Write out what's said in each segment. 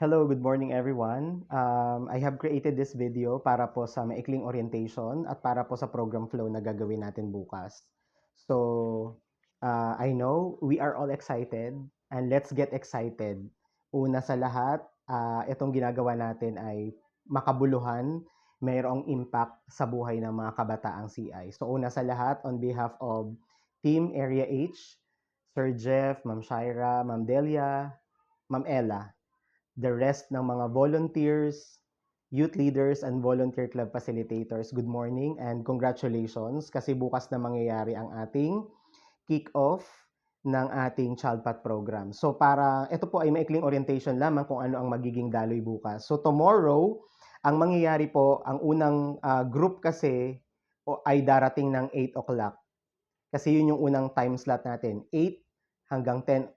Hello, good morning everyone. I have created this video para po sa maikling orientation at para po sa program flow na gagawin natin bukas. I know we are all excited and let's get excited. Una sa lahat, itong ginagawa natin ay makabuluhan, mayroong impact sa buhay ng mga kabataang CI. So una sa lahat, on behalf of Team Area H, Sir Jeff, Ma'am Shaira, Ma'am Delia, Ma'am Ella, the rest ng mga volunteers, youth leaders, and volunteer club facilitators, good morning and congratulations kasi bukas na mangyayari ang ating kick-off ng ating Child Path program. So ito po ay maikling orientation lamang kung ano ang magiging daloy bukas. So tomorrow, ang mangyayari po, ang unang group kasi ay darating ng 8 o'clock. Kasi yun yung unang time slot natin, 8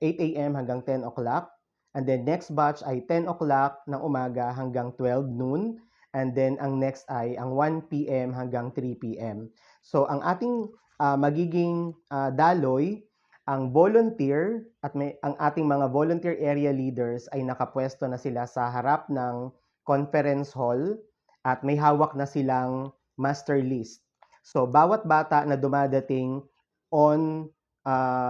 a.m. hanggang 10 o'clock. And then next batch ay 10 o'clock ng umaga hanggang 12 noon. And then ang next ay ang 1 p.m. hanggang 3 p.m. So ang ating magiging daloy, ang volunteer at ang ating mga volunteer area leaders ay nakapwesto na sila sa harap ng conference hall at may hawak na silang master list. So bawat bata na dumadating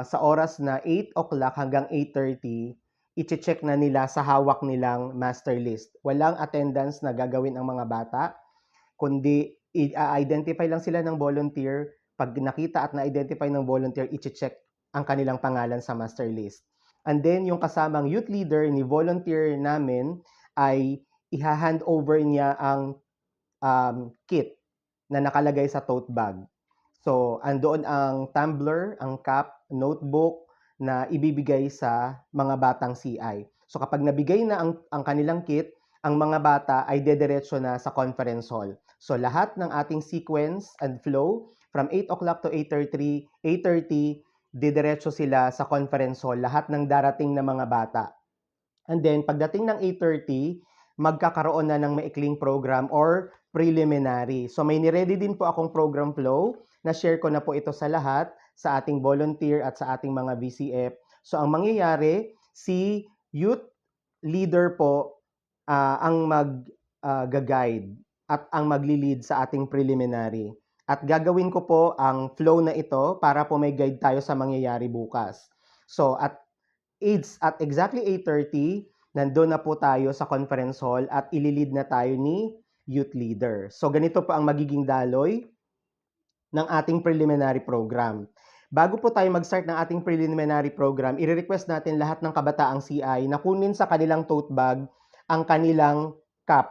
sa oras na 8 o'clock hanggang 8:30, iche-check na nila sa hawak nilang master list. Walang attendance na gagawin ang mga bata, kundi i-identify lang sila ng volunteer. Pag nakita at na-identify ng volunteer, iche-check ang kanilang pangalan sa master list. And then, yung kasamang youth leader ni volunteer namin ay iha-hand over niya ang kit na nakalagay sa tote bag. So, andoon ang tumbler, ang cup, notebook na ibibigay sa mga batang CI. So, kapag nabigay na ang kanilang kit, ang mga bata ay dediretso na sa conference hall. So, lahat ng ating sequence and flow from 8 o'clock to 8:30, didiretso sila sa conference hall, lahat ng darating na mga bata. And then, pagdating ng 8:30, magkakaroon na ng maikling program or preliminary. So, may niready din po akong program flow na share ko na po ito sa lahat, sa ating volunteer at sa ating mga VCF. So, ang mangyayari, si youth leader po ang mag-guide at ang magli-lead sa ating preliminary. At gagawin ko po ang flow na ito para po may guide tayo sa mangyayari bukas. So, at exactly 8:30, nandun na po tayo sa conference hall at ililid na tayo ni youth leader. So ganito po ang magiging daloy ng ating preliminary program. Bago po tayo mag-start ng ating preliminary program, i-request natin lahat ng kabataang CI na kunin sa kanilang tote bag ang kanilang cup.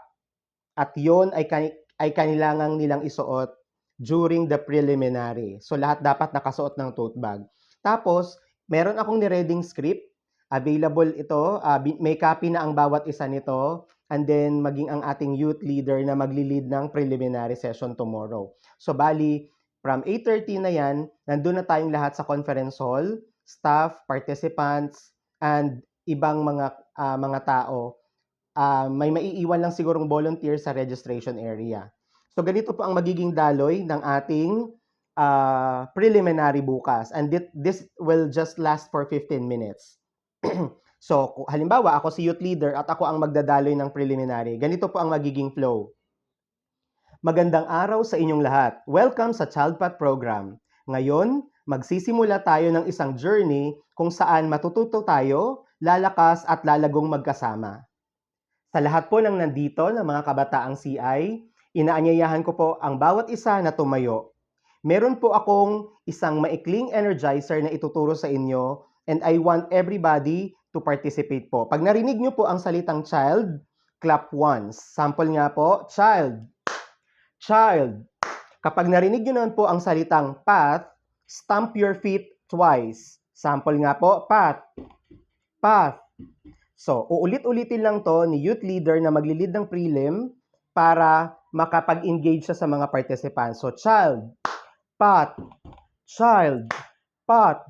At yon ay kanilangang nilang isuot during the preliminary. So lahat dapat nakasuot ng tote bag. Tapos, meron akong ni-reading script. Available ito. May copy na ang bawat isa nito. And then, maging ang ating youth leader na magli-lead ng preliminary session tomorrow. So, bali, from 8:30 na yan, nandun na tayong lahat sa conference hall, staff, participants, and ibang mga tao. May maiiwan lang sigurong volunteer sa registration area. So ganito po ang magiging daloy ng ating preliminary bukas. And this will just last for 15 minutes. So halimbawa, ako si youth leader at ako ang magdadaloy ng preliminary. Ganito po ang magiging flow. Magandang araw sa inyong lahat. Welcome sa Child Path Program. Ngayon, magsisimula tayo ng isang journey kung saan matututo tayo, lalakas at lalagong magkasama. Sa lahat po ng nandito ng mga kabataang CI, inaanyayahan ko po ang bawat isa na tumayo. Meron po akong isang maikling energizer na ituturo sa inyo and I want everybody to participate po. Pag narinig nyo po ang salitang child, clap once. Sample nga po, child, child. Kapag narinig nyo naman po ang salitang path, stamp your feet twice. Sample nga po, path, path. So, uulit-ulitin lang to ni youth leader na magli-lead ng prelim para makapag-engage siya sa mga participants. So, child, path, child, path,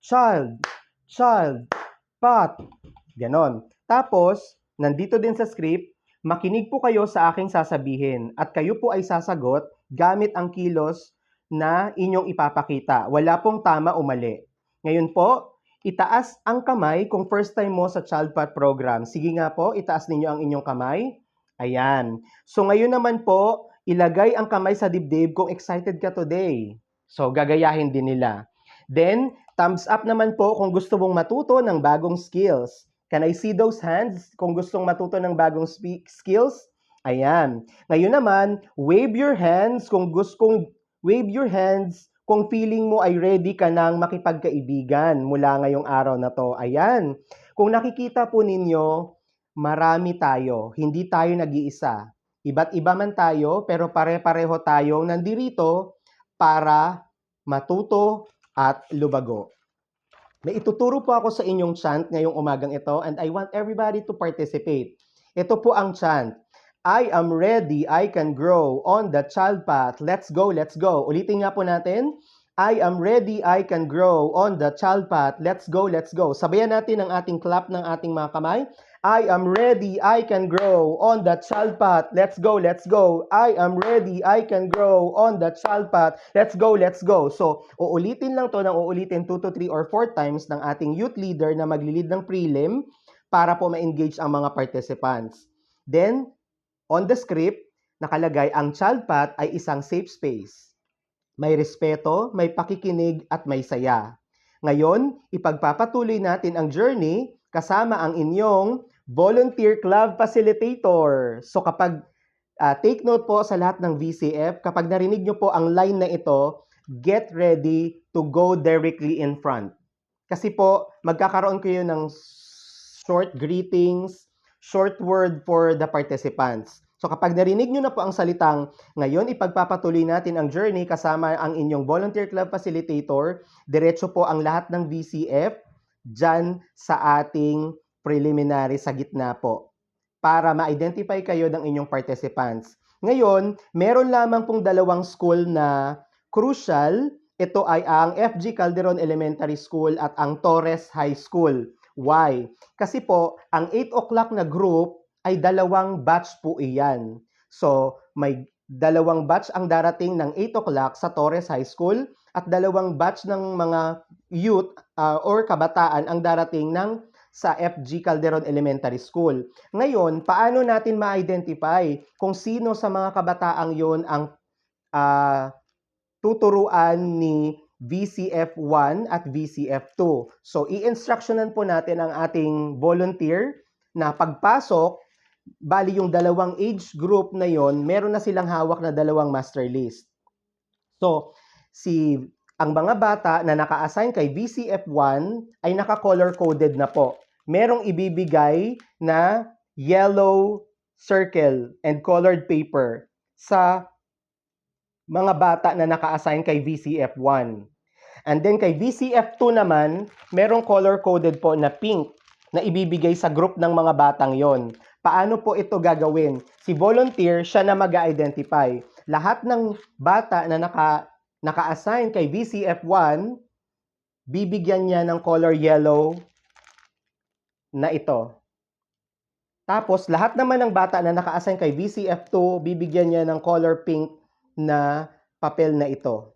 child, child, path. Ganon. Tapos, nandito din sa script, makinig po kayo sa aking sasabihin at kayo po ay sasagot gamit ang kilos na inyong ipapakita. Wala pong tama o mali. Ngayon po, itaas ang kamay kung first time mo sa ChildPath program. Sige nga po, itaas ninyo ang inyong kamay. Ayan. So ngayon naman po, ilagay ang kamay sa dibdib kung excited ka today. So gagayahin din nila. Then, thumbs up naman po kung gusto mong matuto ng bagong skills. Can I see those hands kung gustong matuto ng bagong skills? Ayan. Ngayon naman, wave your hands kung kung feeling mo ay ready ka nang makipagkaibigan mula ngayong araw na to. Ayan. Kung nakikita po ninyo, marami tayo. Hindi tayo nag-iisa. Iba't iba man tayo, pero pare-pareho tayong nandirito para matuto at lubago. May ituturo po ako sa inyong chant ngayong umagang ito and I want everybody to participate. Ito po ang chant. I am ready, I can grow on the child path. Let's go, let's go. Ulitin nga po natin. I am ready, I can grow on the child path. Let's go, let's go. Sabayan natin ang ating clap ng ating mga kamay. I am ready, I can grow on the child path. Let's go, let's go. I am ready, I can grow on the child path. Let's go, let's go. So, uulitin lang to ng uulitin 2 to 3 or 4 times ng ating youth leader na maglilid ng prelim para po ma-engage ang mga participants. Then, on the script, nakalagay ang child path ay isang safe space. May respeto, may pakikinig at may saya. Ngayon, ipagpapatuloy natin ang journey kasama ang inyong volunteer club facilitator. So kapag take note po sa lahat ng VCF, kapag narinig nyo po ang line na ito, get ready to go directly in front. Kasi po, magkakaroon kayo ng short greetings, short word for the participants. So kapag narinig nyo na po ang salitang, ngayon ipagpapatuloy natin ang journey kasama ang inyong volunteer club facilitator, diretso po ang lahat ng VCF dyan sa ating preliminary sa gitna po para ma-identify kayo ng inyong participants. Ngayon, meron lamang pong dalawang school na crucial. Ito ay ang FG Calderon Elementary School at ang Torres High School. Why? Kasi po, ang 8 o'clock na group ay dalawang batch po iyan. So, may dalawang batch ang darating ng 8 o'clock sa Torres High School at dalawang batch ng mga youth or kabataan ang darating ng sa FG Calderon Elementary School. Ngayon, paano natin ma-identify kung sino sa mga kabataang yon ang tuturuan ni VCF1 at VCF2. So, i-instructionan po natin ang ating volunteer na pagpasok, bali yung dalawang age group na yon, meron na silang hawak na dalawang master list. So, ang mga bata na naka-assign kay VCF1 ay naka-color coded na po. Merong ibibigay na yellow circle and colored paper sa mga bata na naka-assign kay VCF1. And then kay VCF2 naman, merong color-coded po na pink na ibibigay sa group ng mga batang yon. Paano po ito gagawin? Si volunteer, siya na mag-identify. Lahat ng bata na naka-assign kay VCF1, bibigyan niya ng color yellow na ito. Tapos, lahat naman ng bata na naka-assign kay VCF2, bibigyan niya ng color pink na papel na ito.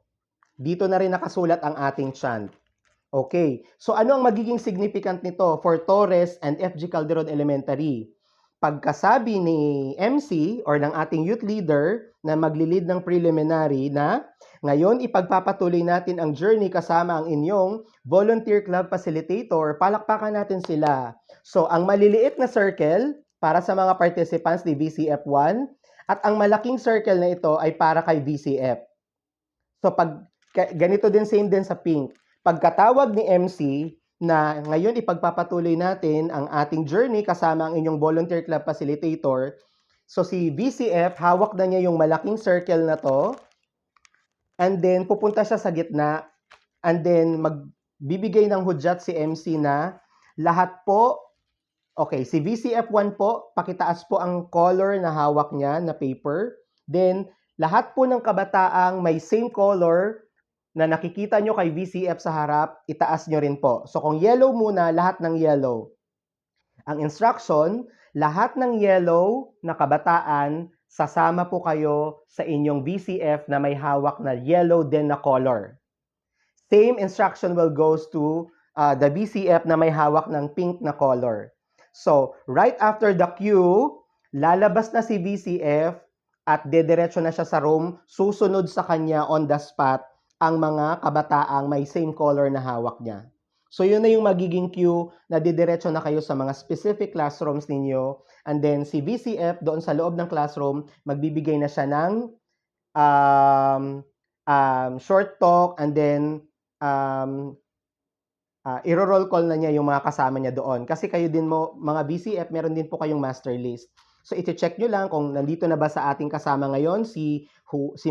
Dito na rin nakasulat ang ating chant. Okay. So, ano ang magiging significant nito for Torres and FG Calderon Elementary? Pagkasabi ni MC or ng ating youth leader na maglilid ng preliminary na ngayon ipagpapatuloy natin ang journey kasama ang inyong volunteer club facilitator, palakpakan natin sila. So, ang maliliit na circle para sa mga participants ni VCF1 at ang malaking circle na ito ay para kay VCF. So, ganito din, same din sa pink. Pagkatawag ni MC na ngayon ipagpapatuloy natin ang ating journey kasama ang inyong volunteer club facilitator. So si VCF, hawak na niya yung malaking circle na to. And then pupunta siya sa gitna. And then magbibigay ng hudyat si MC na lahat po, okay, si VCF1 po, pakitaas po ang color na hawak niya na paper. Then lahat po ng kabataang may same color na nakikita nyo kay VCF sa harap, itaas nyo rin po. So kung yellow muna, lahat ng yellow. Ang instruction, lahat ng yellow na kabataan, sasama po kayo sa inyong VCF na may hawak na yellow din na color. Same instruction will goes to the BCF na may hawak ng pink na color. So, right after the queue, lalabas na si BCF at dediretso na siya sa room, susunod sa kanya on the spot ang mga kabataang may same color na hawak niya. So, yun na yung magiging queue na didiretso na kayo sa mga specific classrooms ninyo. And then, si BCF doon sa loob ng classroom, magbibigay na siya ng short talk and then iro-roll call na niya yung mga kasama niya doon. Kasi kayo din mo, mga BCF, meron din po kayong master list. So, iti-check nyo lang kung nandito na ba sa ating kasama ngayon si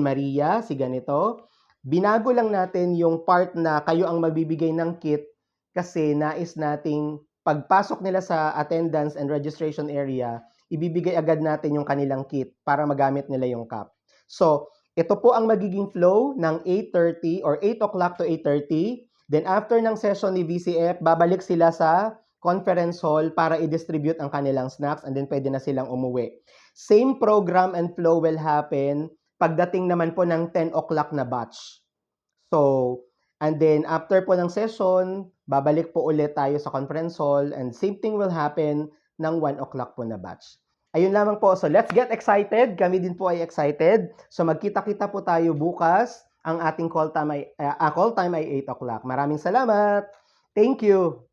Maria, si ganito. Binago lang natin yung part na kayo ang magbibigay ng kit kasi nais nating pagpasok nila sa attendance and registration area, ibibigay agad natin yung kanilang kit para magamit nila yung cup. So, ito po ang magiging flow ng 8:30 or 8 o'clock to 8:30. Then after ng session ni VCF, babalik sila sa conference hall para i-distribute ang kanilang snacks and then pwede na silang umuwi. Same program and flow will happen pagdating naman po ng 10 o'clock na batch. So, and then after po ng session, babalik po ulit tayo sa conference hall and same thing will happen ng 1 o'clock po na batch. Ayun lamang po. So, let's get excited. Kami din po ay excited. So, magkita-kita po tayo bukas. Ang ating call time ay 8 o'clock. Maraming salamat. Thank you.